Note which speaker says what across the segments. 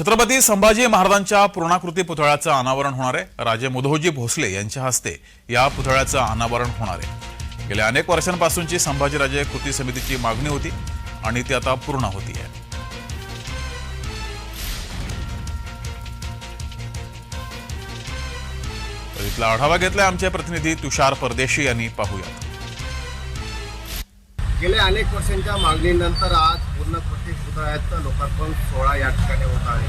Speaker 1: छत्रपती संभाजी महाराजांच्या पूर्णाकृती पुतळ्याचं अनावरण होणार आहे। राजे मुधोजी भोसले यांच्या हस्ते या पुतळ्याचं अनावरण होणार आहे। गेल्या अनेक वर्षांपासूनची संभाजीराजे कृती समितीची मागणी होती आणि ती आता पूर्ण होती आहे। तर इथला आढावा घेतलाय आमचे प्रतिनिधी तुषार परदेशी यांनी। पाहूया।
Speaker 2: गेल्या अनेक वर्षांच्या मागणीनंतर आज पूर्णकृती पुतळ्याचं लोकार्पण सोहळा या ठिकाणी होत आहे।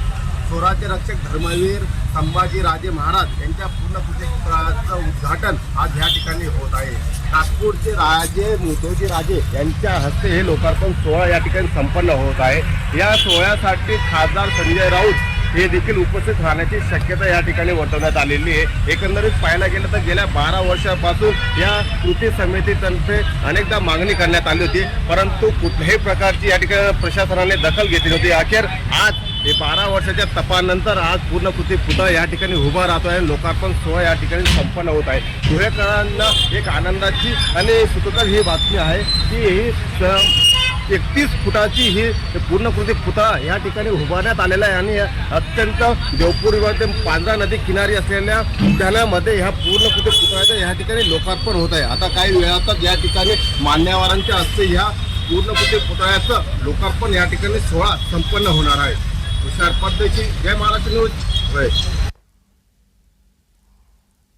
Speaker 2: स्वराज्य रक्षक धर्मवीर संभाजीराजे महाराज यांच्या पूर्णकृती पुतळ्याचं उद्घाटन आज या ठिकाणी होत आहे। नागपूरचे राजे मुधोजी राजे यांच्या हस्ते हे लोकार्पण सोहळा या ठिकाणी संपन्न होत आहे। या सोहळ्यासाठी खासदार संजय राऊत हे देखील उपस्थित राहण्याची शक्यता या ठिकाणी वर्तवण्यात आलेली आहे। एकंदरीत पाहायला गेलं तर गेल्या 12 वर्षापासून या कृती समितीतर्फे अनेकदा मागणी करण्यात आली होती, परंतु कुठल्याही प्रकारची या ठिकाणी प्रशासनाने दखल घेतली नव्हती। अखेर आज हे 12 वर्षाच्या तपानंतर आज पूर्णकृती पुतळा या ठिकाणी उभा राहतो आहे। लोकार्पण सोहळा या ठिकाणी संपन्न होत आहे। धुळेकरांना एक आनंदाची आणि सुखकर ही बातमी आहे की ही 31 फुटाची ही पूर्णकृती पुतळा या ठिकाणी उभारण्यात आलेला आहे आणि अत्यंत देवपूरमध्ये पांझरा नदी किनारी असलेल्या उद्यानामध्ये ह्या पूर्णकृती पुतळ्याचं या ठिकाणी लोकार्पण होत आहे। आता काही वेळातच या ठिकाणी मान्यवरांच्या हस्ते ह्या पूर्णकृती पुतळ्याचं लोकार्पण या ठिकाणी सोहळा संपन्न होणार आहे। तुषार परदेशी, जय महाराष्ट्र न्यूज।